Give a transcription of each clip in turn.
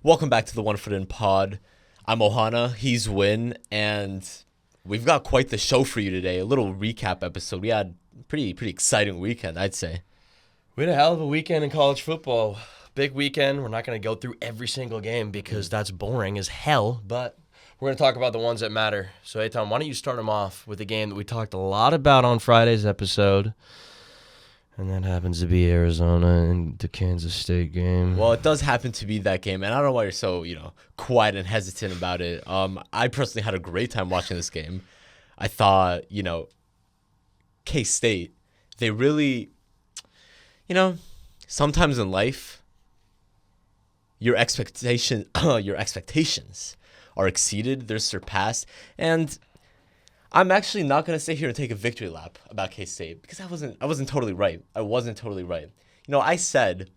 Welcome back to the One Foot In Pod. I'm Ohana, he's Winn, and we've got quite the show for you today. A little recap episode. We had a pretty exciting weekend, I'd say. We had a hell of a weekend in college football. Big weekend. We're not going to go through every single game because that's boring as hell, but we're going to talk about the ones that matter. So, Eitan, why don't you start them off with a game that we talked a lot about on Friday's episode, and that happens to be Arizona and the Kansas State game. Well, it does happen to be that game, and I don't know why you're so, quiet and hesitant about it. I personally had a great time watching this game. I thought, K-State, they really, sometimes in life, your expectations are exceeded, they're surpassed, and I'm actually not going to sit here and take a victory lap about K-State because I wasn't totally right. I wasn't totally right. I said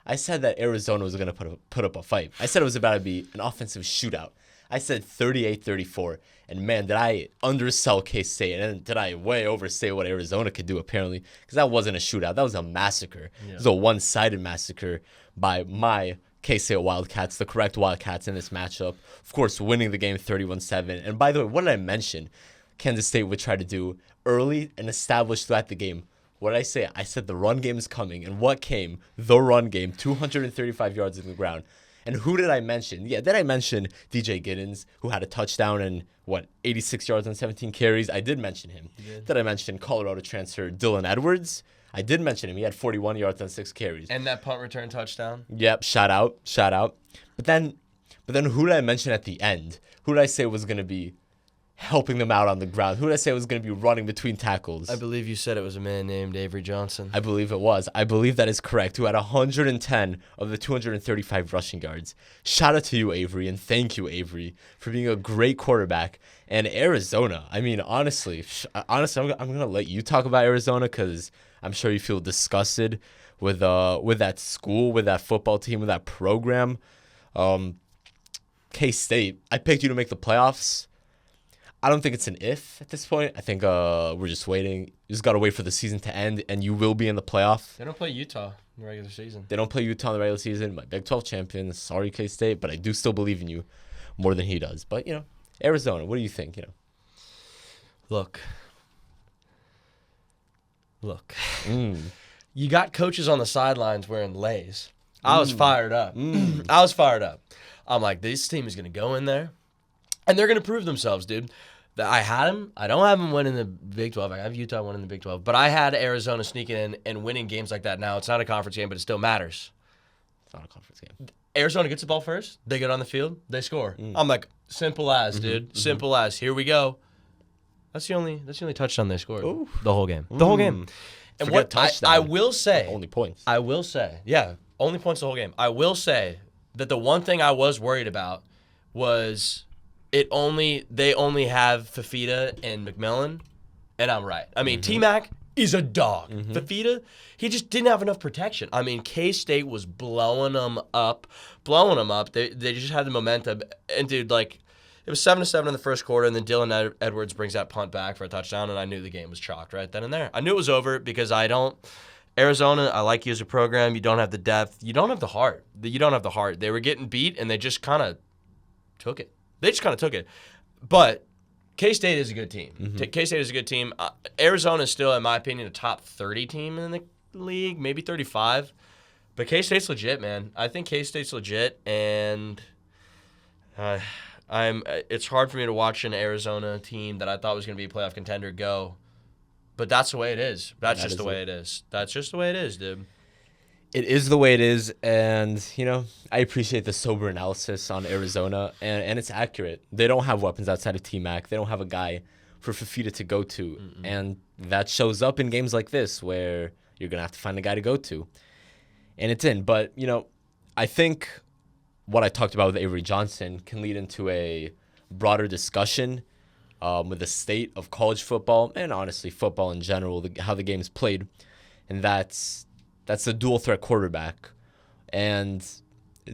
that Arizona was going to put up a fight. I said it was about to be an offensive shootout. I said 38-34, and man, did I undersell K-State, and did I way overstate what Arizona could do, apparently, because that wasn't a shootout. That was a massacre. Yeah. It was a one-sided massacre by my K-State Wildcats, the correct Wildcats in this matchup. Of course, winning the game 31-7. And by the way, what did I mention Kansas State would try to do early and establish throughout the game? What did I say? I said the run game is coming. And what came? The run game, 235 yards in the ground. And who did I mention? Yeah, did I mention DJ Giddens, who had a touchdown and, 86 yards on 17 carries? I did mention him. Did I mention Colorado transfer Dylan Edwards? I did mention him. He had 41 yards on 6 carries. And that punt return touchdown? Yep, shout out. But then who did I mention at the end? Who did I say was going to be helping them out on the ground? Who did I say was going to be running between tackles? I believe you said it was a man named Avery Johnson. I believe it was. I believe that is correct, who had 110 of the 235 rushing yards. Shout out to you, Avery, and thank you, Avery, for being a great quarterback. And Arizona, I mean, honestly, I'm going to let you talk about Arizona because I'm sure you feel disgusted with that school, with that football team, with that program. K-State, I picked you to make the playoffs. I don't think it's an if at this point. I think we're just waiting. You just got to wait for the season to end, and you will be in the playoff. They don't play Utah in the regular season. They don't play Utah in the regular season. My Big 12 champion. Sorry, K-State, but I do still believe in you more than he does. But, Arizona, what do you think? Look. You got coaches on the sidelines wearing lays. I was fired up. I'm like, this team is going to go in there, and they're going to prove themselves, dude. I had them. I don't have them winning the Big 12. I have Utah winning the Big 12. But I had Arizona sneaking in and winning games like that. Now, it's not a conference game, but it still matters. It's not a conference game. Arizona gets the ball first. They get on the field. They score. I'm like, simple as, dude. Simple as. Here we go. That's the only touchdown they scored. Ooh. The whole game. The whole game. And what touchdown? I will say. Only points. I will say. Yeah, only points the whole game. I will say that the one thing I was worried about was they only have Fafita and McMillan, and I'm right. I mean, T-Mac is a dog. Fafita, he just didn't have enough protection. I mean, K-State was blowing them up. They just had the momentum. And, dude, it was 7-7 in the first quarter, and then Dylan Edwards brings that punt back for a touchdown, and I knew the game was chalked right then and there. I knew it was over because Arizona, I like you as a program. You don't have the depth. You don't have the heart. They were getting beat, and they just kind of took it. But K-State is a good team. K-State is a good team. Arizona is still, in my opinion, a top 30 team in the league, maybe 35. But K-State's legit, man. I think K-State's legit, and it's hard for me to watch an Arizona team that I thought was going to be a playoff contender go. But that's the way it is. That's just the way it is, dude. It is the way it is, and, I appreciate the sober analysis on Arizona, and it's accurate. They don't have weapons outside of T-Mac. They don't have a guy for Fafita to go to, and that shows up in games like this where you're going to have to find a guy to go to, and it's in. But, I think what I talked about with Avery Johnson can lead into a broader discussion with the state of college football and, honestly, football in general, how the game is played, and that's the dual threat quarterback. And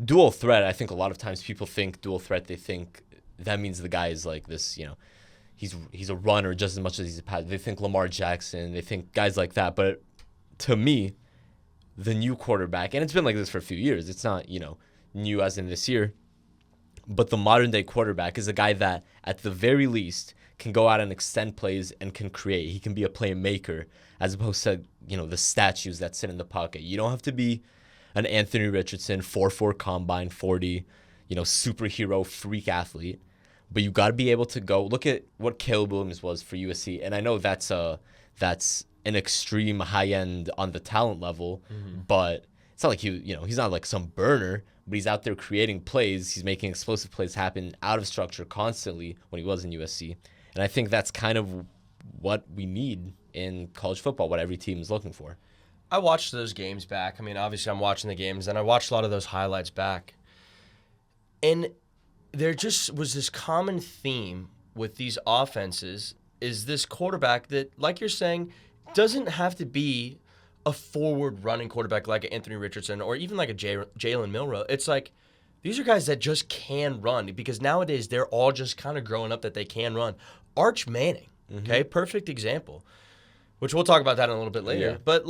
dual threat, I think a lot of times people think dual threat, they think that means the guy is like this, he's a runner just as much as he's a passer. They think Lamar Jackson, they think guys like that. But to me, the new quarterback, and it's been like this for a few years, it's not, new as in this year, But the modern day quarterback is a guy that, at the very least, can go out and extend plays and can create. He can be a playmaker as opposed to, the statues that sit in the pocket. You don't have to be an Anthony Richardson, 4.4 combine, 40, superhero freak athlete. But you got to be able to go look at what Caleb Williams was for USC. And I know that's an extreme high end on the talent level, but it's not like he's not like some burner, but he's out there creating plays. He's making explosive plays happen out of structure constantly when he was in USC. And I think that's kind of what we need in college football, what every team is looking for. I watched those games back. I mean, obviously I'm watching the games, and I watched a lot of those highlights back. And there just was this common theme with these offenses is this quarterback that, like you're saying, doesn't have to be a forward running quarterback like Anthony Richardson or even like a Jalen Milroe. It's like these are guys that just can run because nowadays they're all just kind of growing up that they can run. Arch Manning, okay, perfect example, which we'll talk about that in a little bit later. Yeah. But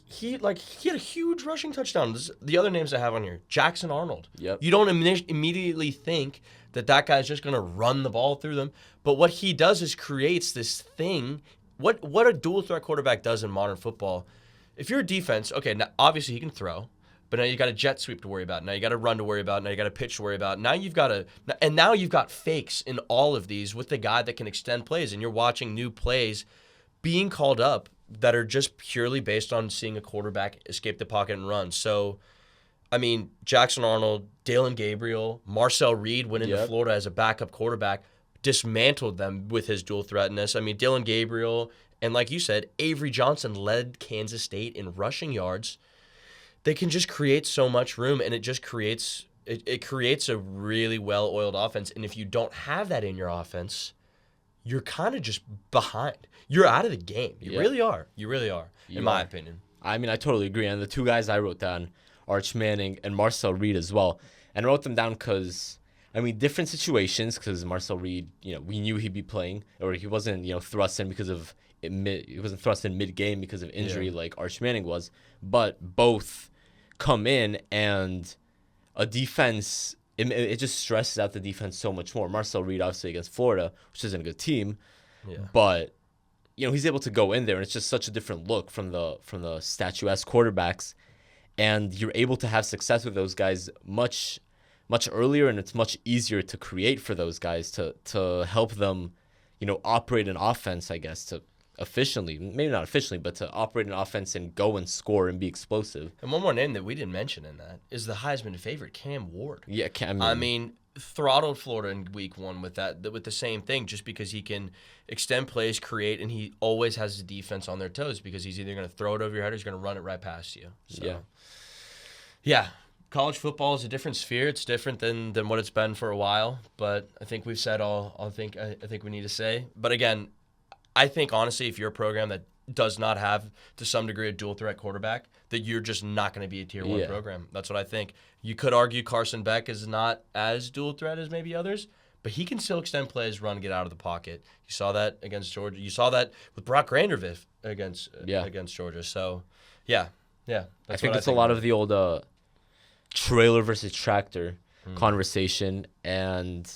he had a huge rushing touchdown. The other names I have on here, Jackson Arnold. Yep. You don't immediately think that guy's just going to run the ball through them. But what he does is creates this thing. What a dual threat quarterback does in modern football, if you're a defense, okay, now obviously he can throw, but now you got a jet sweep to worry about. Now you got a run to worry about. Now you got a pitch to worry about. Now you've got fakes in all of these with the guy that can extend plays, and you're watching new plays being called up that are just purely based on seeing a quarterback escape the pocket and run. So, I mean, Jackson Arnold, Dalen Gabriel, Marcel Reed went into Florida as a backup quarterback, dismantled them with his dual threatness. I mean, Dalen Gabriel and, like you said, Avery Johnson led Kansas State in rushing yards. They can just create so much room, and it just creates a really well-oiled offense. And if you don't have that in your offense, you're kind of just behind. You're out of the game. You really are. You really are, in my opinion. I mean, I totally agree. And the two guys I wrote down, Arch Manning and Marcel Reed as well. And I wrote them down because, different situations, because Marcel Reed, we knew he'd be playing, or he wasn't, thrust in because of he wasn't thrust in mid-game because of injury like Arch Manning was. But both come in, and a defense, it just stresses out the defense so much more. Marcel Reed, obviously, against Florida, which isn't a good team, but he's able to go in there, and it's just such a different look from the statuesque quarterbacks, and you're able to have success with those guys much earlier, and it's much easier to create for those guys to help them, operate an offense, I guess, to efficiently, maybe not efficiently, but to operate an offense and go and score and be explosive. And one more name that we didn't mention in that is the Heisman favorite, Cam Ward. Yeah, I mean, throttled Florida in week one with the same thing, just because he can extend plays, create, and he always has the defense on their toes because he's either going to throw it over your head or he's going to run it right past you. So, yeah. College football is a different sphere. It's different than what it's been for a while, but I think we've said all I think we need to say. But again, I think honestly, if you're a program that does not have to some degree a dual threat quarterback, that you're just not going to be a tier 1 program. That's what I think. You could argue Carson Beck is not as dual threat as maybe others, but he can still extend plays, run, get out of the pocket. You saw that against Georgia. You saw that with Brock Vanderbilt against Georgia. So, yeah. I think it's a lot of the old trailer versus tractor conversation, and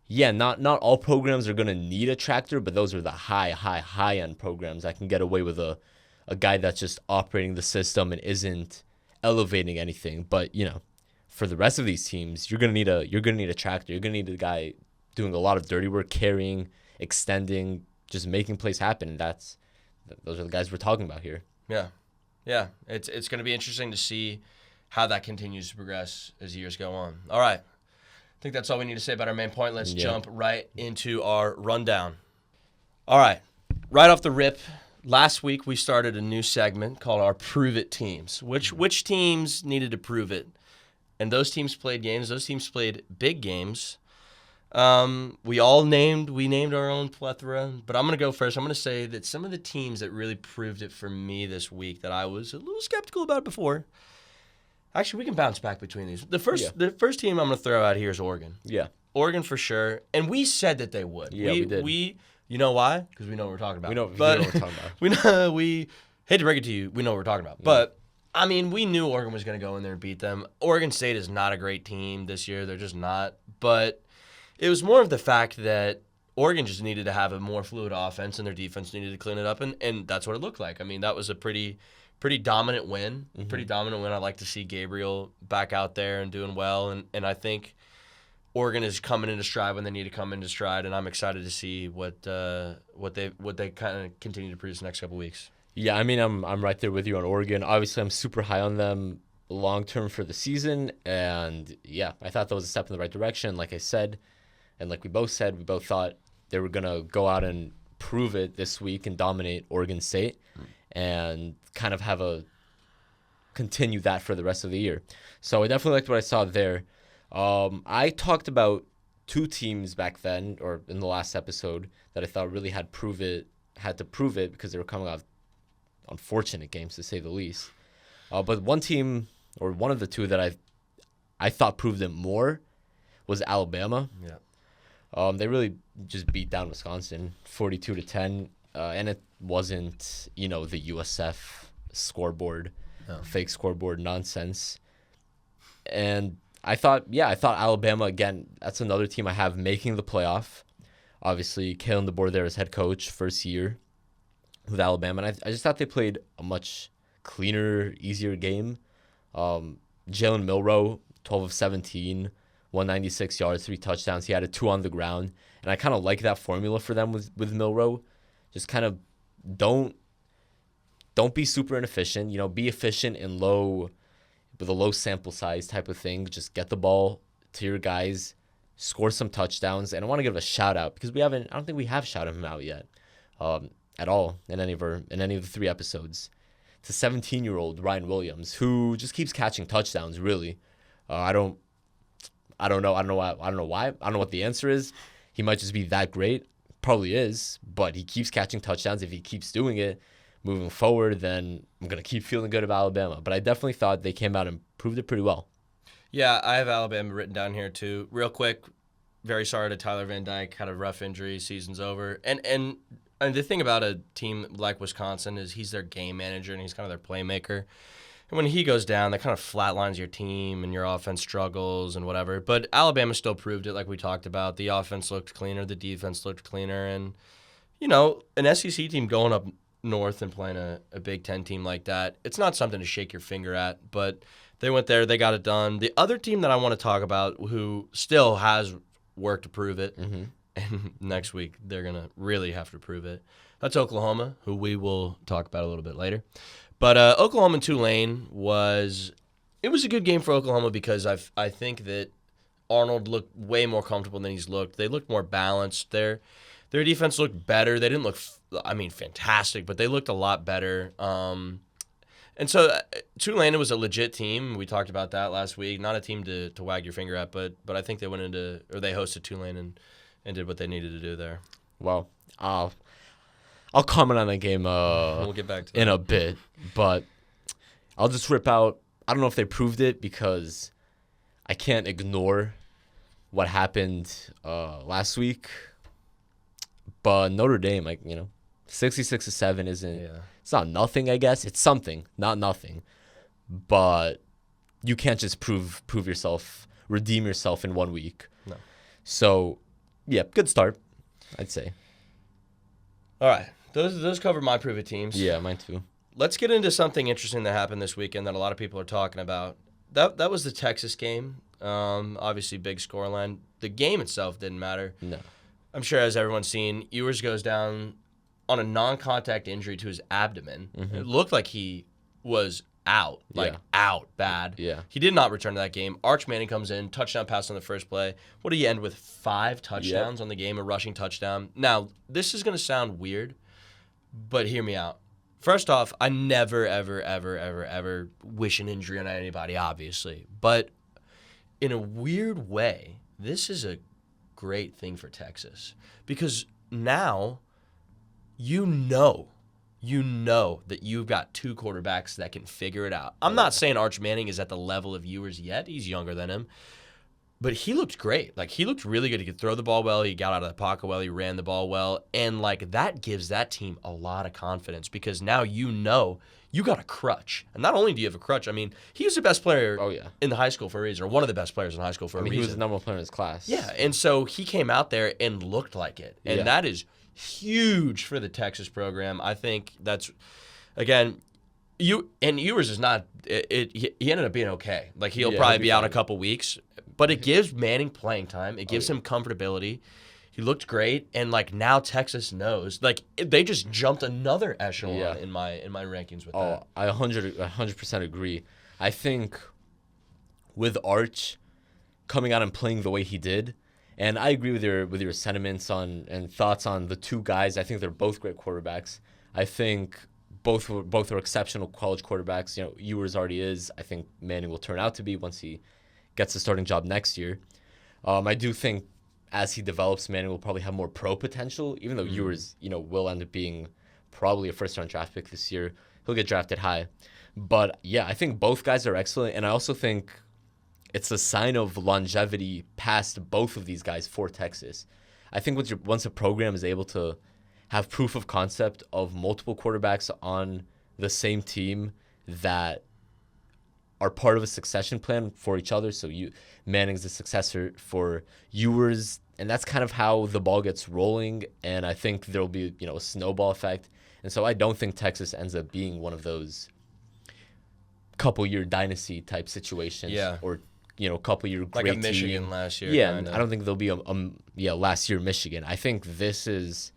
not all programs are going to need a tractor, but those are the high end programs that can get away with a guy that's just operating the system and isn't elevating anything. But for the rest of these teams, you're gonna need a tractor. You're gonna need a guy doing a lot of dirty work, carrying, extending, just making plays happen. And those are the guys we're talking about here. Yeah. It's gonna be interesting to see how that continues to progress as years go on. All right. I think that's all we need to say about our main point. Let's jump right into our rundown. All right. Right off the rip, last week we started a new segment called our Prove It Teams. Which teams needed to prove it? And those teams played games. Those teams played big games. We named our own plethora, but I'm going to go first. I'm going to say that some of the teams that really proved it for me this week that I was a little skeptical about before. Actually, we can bounce back between these. The first team I'm going to throw out here is Oregon. Yeah. Oregon for sure. And we said that they would. Yeah, we did. You know why? Because we know what we're talking about. We know what we're talking about. We hate to break it to you, we know what we're talking about. Yeah. But, we knew Oregon was going to go in there and beat them. Oregon State is not a great team this year. They're just not. But it was more of the fact that Oregon just needed to have a more fluid offense, and their defense needed to clean it up, and that's what it looked like. I mean, that was a pretty dominant win. Pretty dominant win. I'd like to see Gabriel back out there and doing well, and I think Oregon is coming into stride when they need to come into stride, and I'm excited to see what they kind of continue to produce the next couple weeks. Yeah, I mean, I'm right there with you on Oregon. Obviously, I'm super high on them long term for the season, and yeah, I thought that was a step in the right direction. Like I said, and like we both said, we both thought they were gonna go out and prove it this week and dominate Oregon State, and kind of continue that for the rest of the year. So I definitely liked what I saw there. I talked about two teams back then, or in the last episode, that I thought really had to prove it because they were coming off unfortunate games, to say the least. But one team, or one of the two that I thought proved it more, was Alabama. Yeah. They really just beat down Wisconsin 42-10, and it wasn't, the USF scoreboard, fake scoreboard nonsense. And I thought Alabama, again, that's another team I have making the playoff. Obviously, Kalen DeBoer there as head coach, first year with Alabama. And I just thought they played a much cleaner, easier game. Jalen Milroe, 12 of 17, 196 yards, 3 touchdowns. He had a 2 on the ground. And I kind of like that formula for them with Milroe. Just kind of don't be super inefficient. Be efficient and with a low sample size type of thing. Just get the ball to your guys, score some touchdowns. And I want to give a shout out because I don't think we have shouted him out yet at all in any of the 3 episodes. It's a 17-year-old Ryan Williams who just keeps catching touchdowns, really. I don't know why. I don't know what the answer is. He might just be that great. Probably is, but he keeps catching touchdowns. If he keeps doing it moving forward, then I'm going to keep feeling good about Alabama. But I definitely thought they came out and proved it pretty well. Yeah, I have Alabama written down here too. Real quick, very sorry to Tyler Van Dyke. Had a rough injury. Season's over. And the thing about a team like Wisconsin is he's their game manager and he's kind of their playmaker. And when he goes down, that kind of flatlines your team and your offense struggles and whatever. But Alabama still proved it like we talked about. The offense looked cleaner. The defense looked cleaner. And, an SEC team going up north and playing a Big Ten team like that, it's not something to shake your finger at. But they went there. They got it done. The other team that I want to talk about who still has work to prove it, and next week they're going to really have to prove it, that's Oklahoma, who we will talk about a little bit later. But Oklahoma and Tulane was a good game for Oklahoma because I think that Arnold looked way more comfortable than he's looked. They looked more balanced. Their defense looked better. They didn't look, fantastic, but they looked a lot better. And so Tulane was a legit team. We talked about that last week. Not a team to wag your finger at, but I think they they hosted Tulane and did what they needed to do there. Well, I'll comment on that game we'll get back to that in a bit, but I'll just rip out. I don't know if they proved it because I can't ignore what happened last week. But Notre Dame, 66-7 isn't. Yeah. It's not nothing, I guess. It's something, not nothing. But you can't just prove yourself, redeem yourself in 1 week. No. So, yeah, good start, I'd say. All right. Those cover my prove it teams. Yeah, mine too. Let's get into something interesting that happened this weekend that a lot of people are talking about. That was the Texas game. Obviously, big scoreline. The game itself didn't matter. No. I'm sure, as everyone's seen, Ewers goes down on a non-contact injury to his abdomen. Mm-hmm. It looked like he was out, out bad. Yeah. He did not return to that game. Arch Manning comes in, touchdown pass on the first play. What do you end with? 5 touchdowns on the game, a rushing touchdown. Now, this is going to sound weird, but hear me out. First off, I never, ever, ever, ever, ever wish an injury on anybody, obviously. But in a weird way, this is a great thing for Texas because now you know that you've got 2 quarterbacks that can figure it out. I'm not saying Arch Manning is at the level of Ewers yet. He's younger than him. But he looked great. Like, he looked really good. He could throw the ball well. He got out of the pocket well. He ran the ball well. And, like, that gives that team a lot of confidence because now you know you got a crutch. And not only do you have a crutch, I mean, he was the best player in the high school for a reason, or one of the best players in high school for a reason. He was the number one player in his class. Yeah, and so he came out there and looked like it. And that is huge for the Texas program. I think that's, again, Ewers is not he ended up being okay. Like, he'll probably be out a couple weeks. But it gives Manning playing time. It gives him comfortability. He looked great, and like now Texas knows. Like, they just jumped another echelon in my rankings with that. I 100% agree. I think with Arch coming out and playing the way he did, and I agree with your sentiments on and thoughts on the two guys. I think they're both great quarterbacks. I think both are exceptional college quarterbacks. You know, Ewers already is. I think Manning will turn out to be once he gets the starting job next year. I do think as he develops, Manning will probably have more pro potential, even though Ewers, will end up being probably a first-round draft pick this year. He'll get drafted high. But, yeah, I think both guys are excellent, and I also think it's a sign of longevity past both of these guys for Texas. I think once a program is able to have proof of concept of multiple quarterbacks on the same team that are part of a succession plan for each other. So Manning's the successor for Ewers, and that's kind of how the ball gets rolling. And I think there'll be a snowball effect. And so I don't think Texas ends up being one of those couple-year dynasty type situations. Yeah. Or couple-year great like a Michigan team. last year. Yeah, kinda. I don't think there'll be last year Michigan. I think this is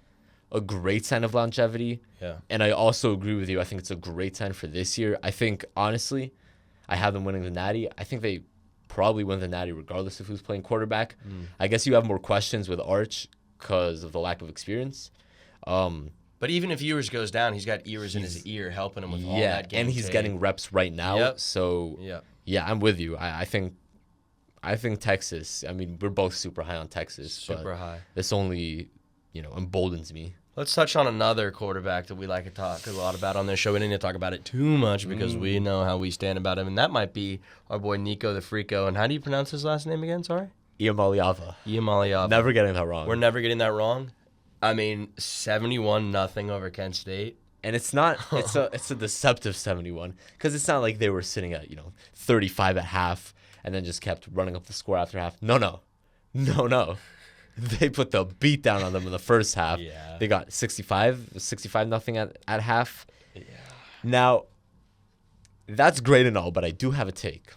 a great sign of longevity. Yeah. And I also agree with you. I think it's a great sign for this year. I think honestly, I have them winning the Natty. I think they probably win the Natty regardless of who's playing quarterback. I guess you have more questions with Arch because of the lack of experience. But even if Ewers goes down, he's got Ewers in his ear helping him with all that game and he's tape. getting reps right now. Yep. So yeah, I'm with you. I think Texas. I mean, we're both super high on Texas. Super high. This only emboldens me. Let's touch on another quarterback that we like to talk a lot about on this show. We didn't need to talk about it too much because we know how we stand about him, and that might be our boy Nico the Freako. And how do you pronounce his last name again? Sorry? Iamaleava. Never getting that wrong. We're never getting that wrong. I mean, 71-0 over Kent State. And it's not it's a deceptive 71 because it's not like they were sitting at 35 at half and then just kept running up the score after half. No. They put the beat down on them in the first half. Yeah. They got 65-0 at half. Yeah. Now, that's great and all, but I do have a take.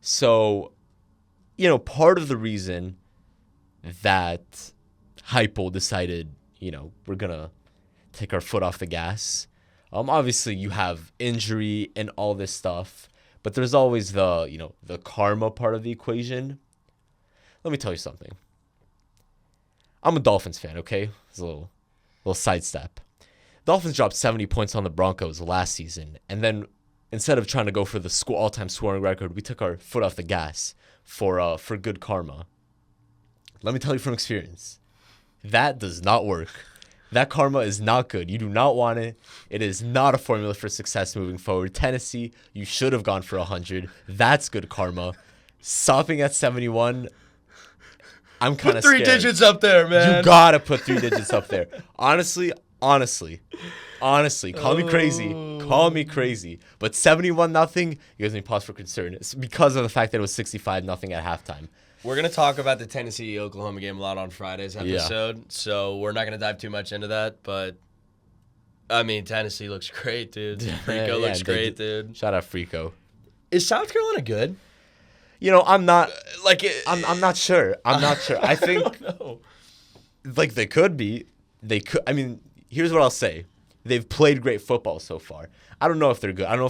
So, part of the reason that Heupel decided, we're going to take our foot off the gas. Obviously, you have injury and all this stuff, but there's always the karma part of the equation. Let me tell you something. I'm a Dolphins fan, okay? It's a little sidestep. Dolphins dropped 70 points on the Broncos last season, and then instead of trying to go for the all-time scoring record, we took our foot off the gas for good karma. Let me tell you from experience, that does not work. That karma is not good. You do not want it. It is not a formula for success moving forward. Tennessee, you should have gone for 100. That's good karma. Stopping at 71, I'm kind of scared. Put 3 digits up there, man. You gotta put 3 digits up there. Honestly, call me crazy. But 71-0 gives me pause for concern. It's because of the fact that it was 65-0 at halftime. We're going to talk about the Tennessee-Oklahoma game a lot on Friday's episode, so we're not going to dive too much into that, but, I mean, Tennessee looks great, dude. Freako looks great, dude. Shout out Freako. Is South Carolina good? I'm not I'm not sure. I think they could be. They could. I mean, here's what I'll say. They've played great football so far. I don't know if they're good. I don't know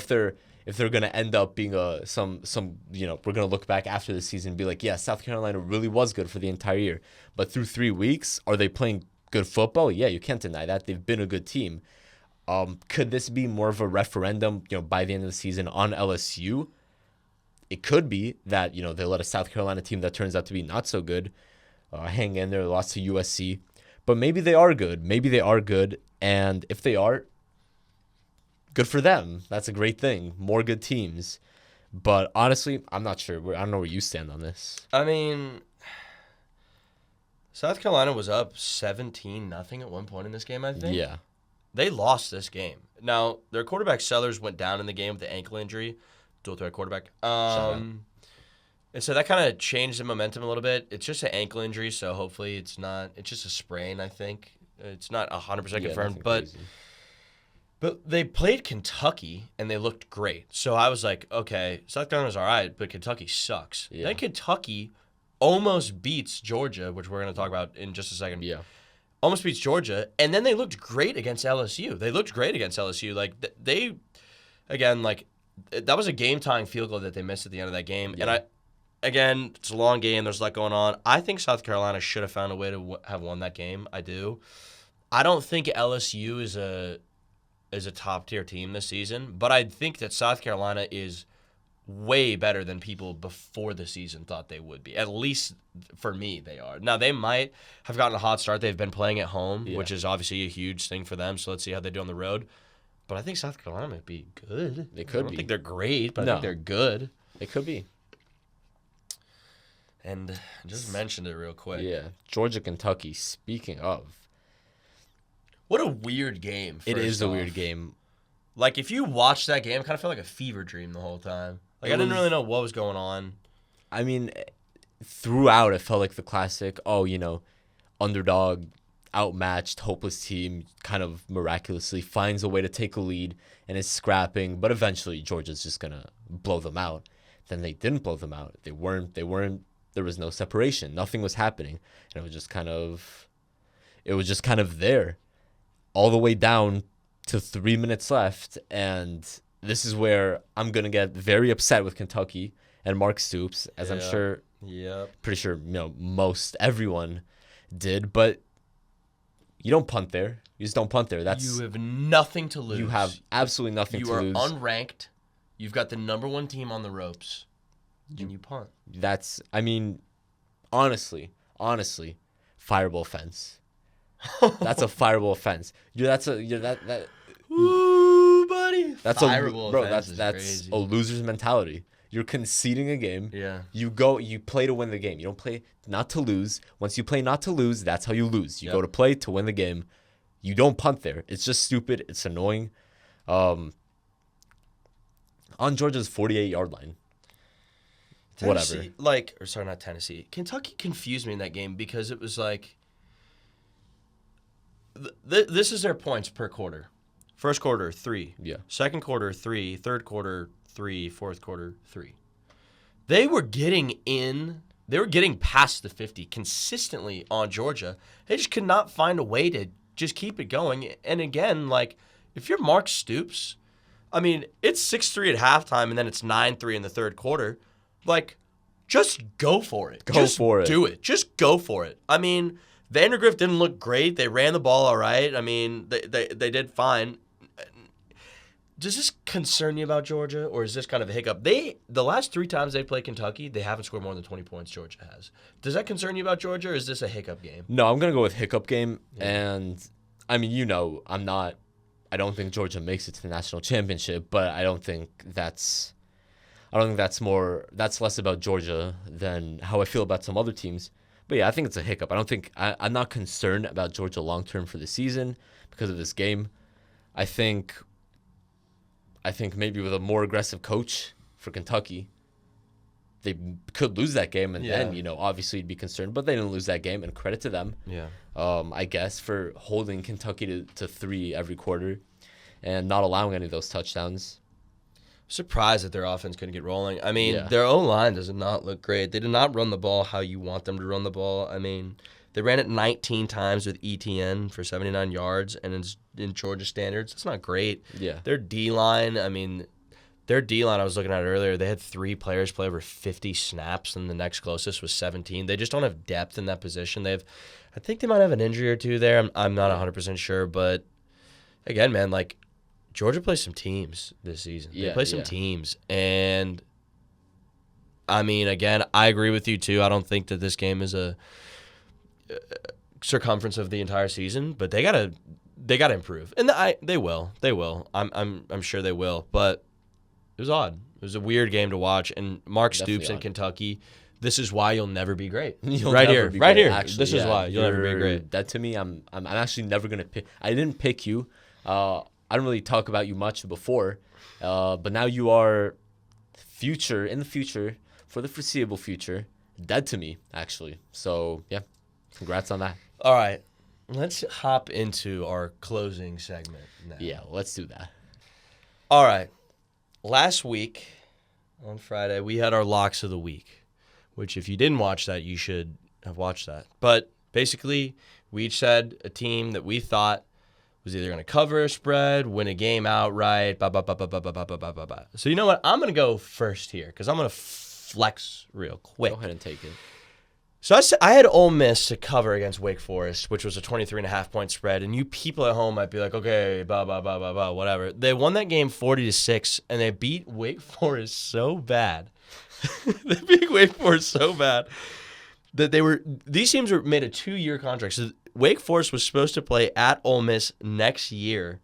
if they're going to end up being some we're going to look back after the season and be like, yeah, South Carolina really was good for the entire year. But through 3 weeks, are they playing good football? Yeah, you can't deny that. They've been a good team. Could this be more of a referendum, by the end of the season on LSU? It could be that, they let a South Carolina team that turns out to be not so good hang in there, lost to USC. But maybe they are good. And if they are, good for them. That's a great thing. More good teams. But honestly, I'm not sure. I don't know where you stand on this. I mean, South Carolina was up 17-0 at one point in this game, I think. Yeah. They lost this game. Now, their quarterback Sellers went down in the game with the ankle injury. Dual threat quarterback. And so that kind of changed the momentum a little bit. It's just an ankle injury, so hopefully it's just a sprain, I think. It's not 100% confirmed, but they played Kentucky, and they looked great. So I was like, okay, South Carolina's all right, but Kentucky sucks. Yeah. Then Kentucky almost beats Georgia, which we're going to talk about in just a second. Yeah. Almost beats Georgia, and then they looked great against LSU. Like, they, again, like, that was a game-tying field goal that they missed at the end of that game. Yeah. And it's a long game. There's a lot going on. I think South Carolina should have found a way to have won that game. I do. I don't think LSU is a top-tier team this season, but I think that South Carolina is way better than people before the season thought they would be. At least for me, they are. Now, they might have gotten a hot start. They've been playing at home, which is obviously a huge thing for them, so let's see how they do on the road. But I think South Carolina might be good. They could be. I don't think they're great, but I think they're good. They could be. And I just mentioned it real quick. Yeah. Georgia, Kentucky, speaking of. What a weird game. It is a weird game. Like, if you watch that game, it kind of felt like a fever dream the whole time. Like, I didn't really know what was going on. I mean, throughout, it felt like the classic, underdog, outmatched, hopeless team kind of miraculously finds a way to take a lead and is scrapping, but eventually Georgia's just going to blow them out. Then they didn't blow them out. They weren't, there was no separation. Nothing was happening. And it was just kind of there all the way down to 3 minutes left. And this is where I'm going to get very upset with Kentucky and Mark Stoops, as I'm sure, pretty sure, most everyone did. But you don't punt there. You just don't punt there. You have nothing to lose. You have absolutely nothing to lose. You are unranked. You've got the number one team on the ropes, and you punt. That's, honestly, fireable offense. That's a fireable offense. Ooh, buddy. That's fireable offense. That's crazy. a loser's mentality. You're conceding a game. Yeah. You play to win the game. You don't play not to lose. Once you play not to lose, that's how you lose. You go to play to win the game. You don't punt there. It's just stupid. It's annoying. On Georgia's 48-yard line. Tennessee, not Tennessee. Kentucky confused me in that game because it was like, this is their points per quarter. First quarter, 3. Yeah. Second quarter, 3. Third quarter, 3. Fourth quarter, 3. They were getting past the 50 consistently on Georgia. They just could not find a way to just keep it going. And again, like, if you're Mark Stoops, it's 6-3 at halftime, and then it's 9-3 in the third quarter. Like, just go for it. Do it. Just go for it. Vandergrift didn't look great. They ran the ball all right. They did fine. Does this concern you about Georgia, or is this kind of a hiccup? The last 3 times they played Kentucky, they haven't scored more than 20 points. Georgia has. Does that concern you about Georgia, or is this a hiccup game? No, I'm gonna go with hiccup game, and I don't think Georgia makes it to the national championship, but I don't think that's less about Georgia than how I feel about some other teams. But yeah, I think it's a hiccup. I'm not concerned about Georgia long term for the season because of this game. I think maybe with a more aggressive coach for Kentucky, they could lose that game, and then obviously you'd be concerned. But they didn't lose that game, and credit to them. Yeah. I guess for holding Kentucky to 3 every quarter, and not allowing any of those touchdowns. Surprised that their offense couldn't get rolling. Their O-line does not look great. They did not run the ball how you want them to run the ball. They ran it 19 times with ETN for 79 yards, and in Georgia standards, that's not great. Yeah. Their D-line, I was looking at it earlier, they had 3 players play over 50 snaps, and the next closest was 17. They just don't have depth in that position. I think they might have an injury or 2 there. I'm not 100% sure, but again, man, like, Georgia plays some teams this season. They play some teams. And, again, I agree with you, too. I don't think that this game is a circumference of the entire season, but they gotta improve. And they will. I'm sure they will. But it was odd. It was a weird game to watch. And Mark Stoops in odd. Kentucky, this is why you'll never be great. You'll right never here. be Right great. here. Actually, This is why you'll never be great. That to me, I'm actually never gonna pick. I didn't pick you. I don't really talk about you much before, but now you are in the future, for the foreseeable future, dead to me actually. So yeah, congrats on that. All right. Let's hop into our closing segment now. Yeah, let's do that. All right. Last week on Friday, we had our locks of the week, which if you didn't watch that, you should have watched that. But basically, we each said a team that we thought was either going to cover a spread, win a game outright, blah, blah, blah, blah, blah, blah, blah, blah, blah, blah. So you know what? I'm going to go first here because I'm going to flex real quick. Go ahead and take it. So I had Ole Miss to cover against Wake Forest, which was a 23.5-point spread. And you people at home might be like, okay, blah, blah, blah, blah, blah, whatever. They won that game 40-6, and they beat Wake Forest so bad. They beat Wake Forest so bad that these teams were made a 2-year contract. So Wake Forest was supposed to play at Ole Miss next year,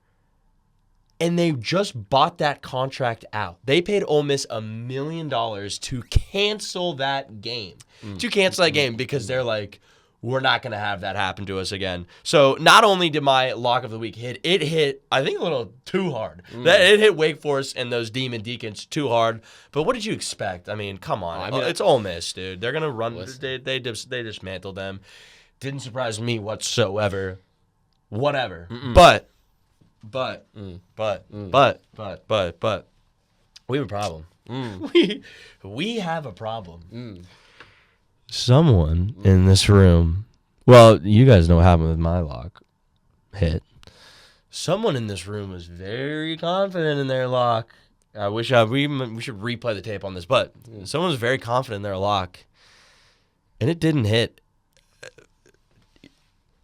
and they just bought that contract out. They paid Ole Miss $1 million to cancel that game. Because they're like, we're not going to have that happen to us again. So not only did my lock of the week hit, I think, a little too hard. It hit Wake Forest and those Demon Deacons too hard. But what did you expect? I mean, come on. It's Ole Miss, dude. They're going to run. They dismantled them. Didn't surprise me whatsoever. Whatever. But we have a problem. We have a problem. Someone in this room, well, you guys know what happened with my lock hit. Someone in this room was very confident in their lock. I wish we should replay the tape on this, but someone was very confident in their lock, and it didn't hit.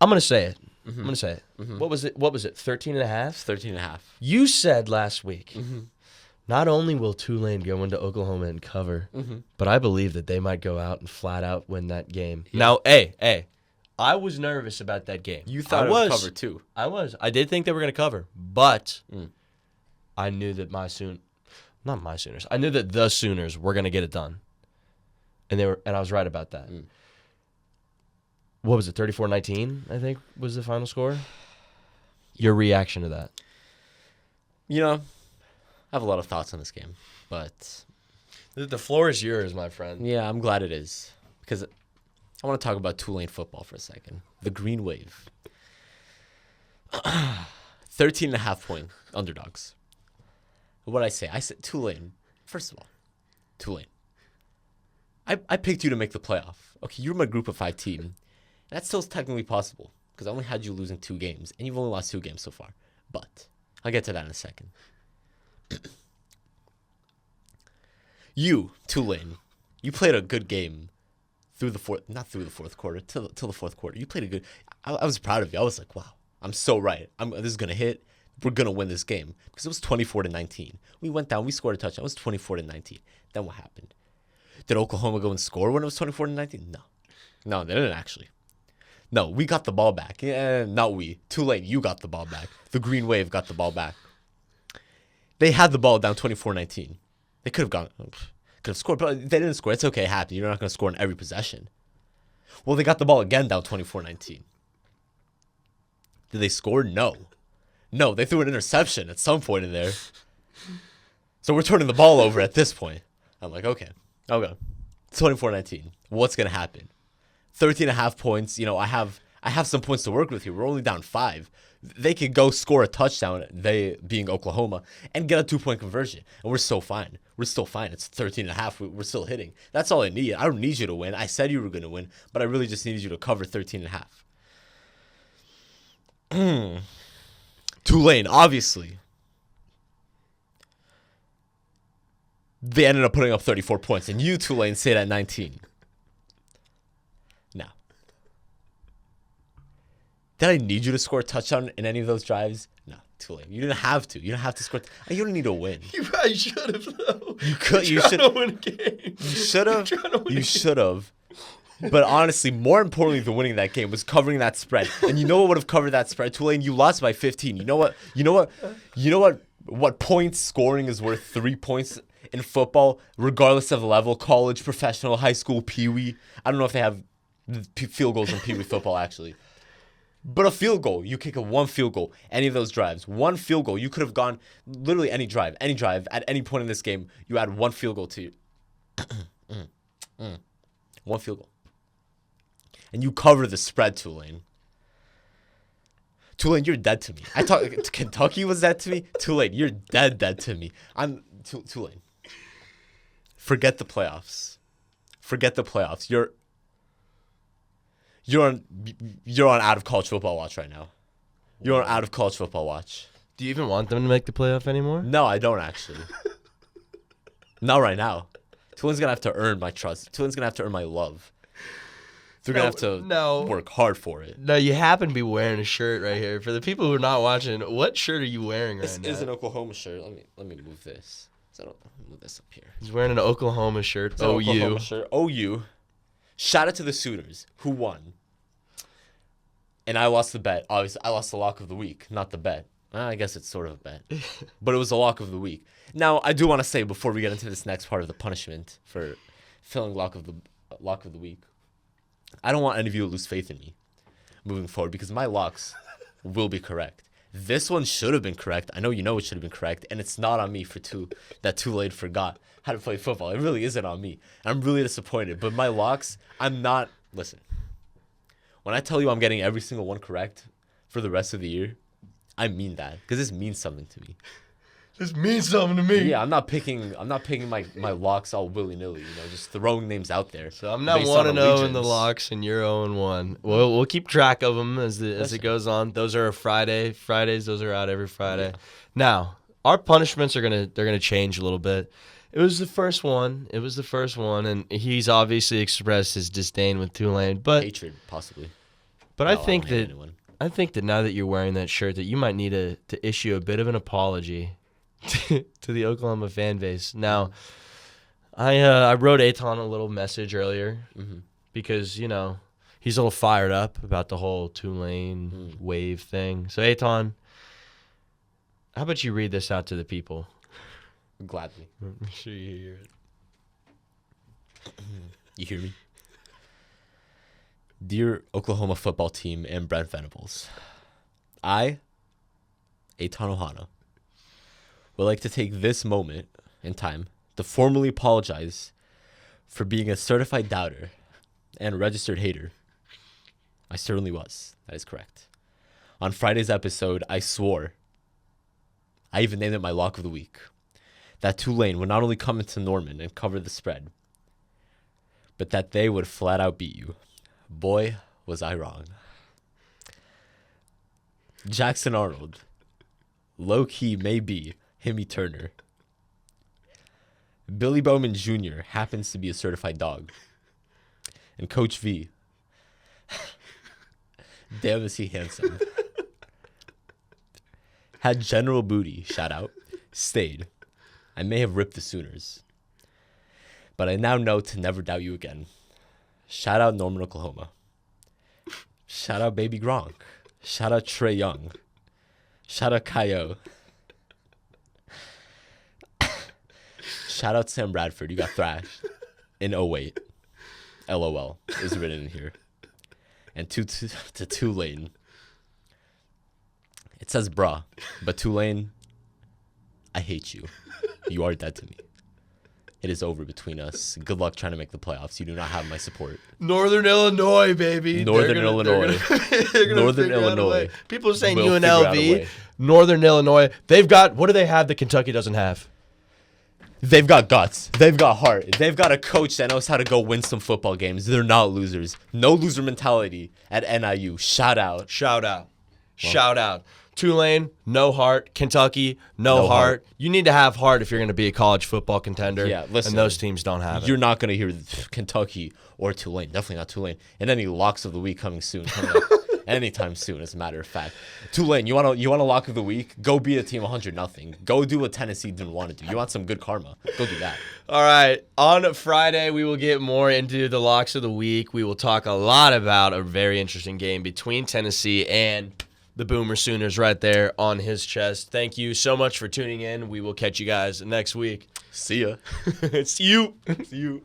I'm going to say it. What was it? 13.5? 13.5. You said last week, not only will Tulane go into Oklahoma and cover, but I believe that they might go out and flat out win that game. Yeah. Now, hey, I was nervous about that game. You thought it would cover too. I was. I did think they were going to cover, but I knew that I knew that the Sooners were going to get it done, and I was right about that. What was it, 34-19, I think, was the final score? Your reaction to that? You know, I have a lot of thoughts on this game, but the floor is yours, my friend. Yeah, I'm glad it is, because I want to talk about Tulane football for a second. The Green Wave. 13.5-point underdogs. What did I say? I said Tulane. First of all, Tulane. I picked you to make the playoff. Okay, you're my group of 5 team. That still is technically possible because I only had you losing 2 games, and you've only lost 2 games so far. But I'll get to that in a second. You, Tulane, you played a good game till the fourth quarter. You played a good. I was proud of you. I was like, wow, I'm so right. This is gonna hit. We're gonna win this game because it was 24-19. We went down. We scored a touchdown. It was 24-19. Then what happened? Did Oklahoma go and score when it was 24-19? No, they didn't actually. No, we got the ball back. Yeah, not we. Tulane, you got the ball back. The Green Wave got the ball back. They had the ball down 24-19. They could have scored, but they didn't score. It's okay, it happened. You're not going to score in every possession. Well, they got the ball again down 24-19. Did they score? No, they threw an interception at some point in there. So we're turning the ball over at this point. I'm like, okay. 24-19. What's going to happen? 13.5 points. You know, I have some points to work with here. We're only down 5. They could go score a touchdown, they being Oklahoma, and get a 2-point conversion. And we're still fine. It's 13.5. We're still hitting. That's all I need. I don't need you to win. I said you were going to win, but I really just needed you to cover 13.5. Tulane, obviously. They ended up putting up 34 points, and you, Tulane, stayed at 19. Now, did I need you to score a touchdown in any of those drives? No, Tulane. You didn't have to. You don't have to score. You don't need to win. You probably should have, though. You should have win a game. You should have. But honestly, more importantly than winning that game was covering that spread. And you know what would have covered that spread? Tulane, you lost by 15. You know what? What points scoring is worth 3 points in football, regardless of level, college, professional, high school, pee-wee. I don't know if they have field goals in pee-wee football, actually. But a field goal, you kick one field goal, any of those drives, one field goal, you could have gone literally any drive, at any point in this game, you add one field goal to you. One field goal. And you cover the spread, Tulane. Tulane, you're dead to me. I thought Kentucky was dead to me. Tulane, you're dead to me. Tulane. Forget the playoffs. You're on out of college football watch right now. You're on out of college football watch. Do you even want them to make the playoff anymore? No, I don't actually. Not right now. Tulane's gonna have to earn my trust. Tulane's gonna have to earn my love. They're gonna have to work hard for it. No, you happen to be wearing a shirt right here. For the people who are not watching, what shirt are you wearing right now? This is an Oklahoma shirt. Let me move this. Move this up here. He's wearing an Oklahoma shirt. OU. Oklahoma shirt. OU. Shout out to the Sooners who won. And I lost the bet. Obviously, I lost the lock of the week, not the bet. I guess it's sort of a bet, but it was the lock of the week. Now, I do want to say before we get into this next part of the punishment for filling lock of the week, I don't want any of you to lose faith in me moving forward because my locks will be correct. This one should have been correct. I know you know it should have been correct, and it's not on me that Tulane forgot how to play football. It really isn't on me. I'm really disappointed. But my locks, listen. When I tell you I'm getting every single one correct for the rest of the year, I mean that because this means something to me. This means something to me. Yeah, I'm not picking my locks all willy-nilly, just throwing names out there. So I'm not 1-0 in the locks and you're 0-1. We'll keep track of them as it goes on. Those are Fridays, those are out every Friday. Yeah. Now, our punishments they're going to change a little bit. It was the first one, and he's obviously expressed his disdain with Tulane, but hatred possibly. But no, I think that now that you're wearing that shirt that you might need to issue a bit of an apology to the Oklahoma fan base. Now, I wrote Eitan a little message earlier because, he's a little fired up about the whole Tulane wave thing. So, Eitan, how about you read this out to the people? Gladly. Make sure you hear it. You hear me? Dear Oklahoma football team and Brent Venables, I, Eitan Ohana, would like to take this moment in time to formally apologize for being a certified doubter and registered hater. I certainly was. That is correct. On Friday's episode, I swore, I even named it my lock of the week, that Tulane would not only come into Norman and cover the spread, but that they would flat out beat you. Boy, was I wrong. Jackson Arnold, low-key maybe Himmy Turner. Billy Bowman Jr. happens to be a certified dog. And Coach V, damn is he handsome, had General Booty, shout out, stayed. I may have ripped the Sooners, but I now know to never doubt you again. Shout out Norman, Oklahoma. Shout out Baby Gronk. Shout out Trey Young. Shout out Kaio. Shout out Sam Bradford. You got thrashed in 08. LOL is written in here. And to Tulane. It says bruh, but Tulane, I hate you. You are dead to me. It is over between us. Good luck trying to make the playoffs. You do not have my support. Northern Illinois, baby. Northern Illinois. Northern Illinois. People are saying UNLV. Northern Illinois. They've got, what do they have that Kentucky doesn't have? They've got guts. They've got heart. They've got a coach that knows how to go win some football games. They're not losers. No loser mentality at NIU. Shout out. Shout out. Shout out. Tulane, no heart. Kentucky, no heart. You need to have heart if you're going to be a college football contender. Yeah, listen. And those teams don't have it. You're not going to hear Kentucky or Tulane. Definitely not Tulane. And any locks of the week coming soon. Coming up anytime soon, as a matter of fact. Tulane, you want a lock of the week? Go beat a team 100-0. Go do what Tennessee didn't want to do. You want some good karma? Go do that. All right. On Friday, we will get more into the locks of the week. We will talk a lot about a very interesting game between Tennessee and the Boomer Sooners right there on his chest. Thank you so much for tuning in. We will catch you guys next week. See ya. See you. See you.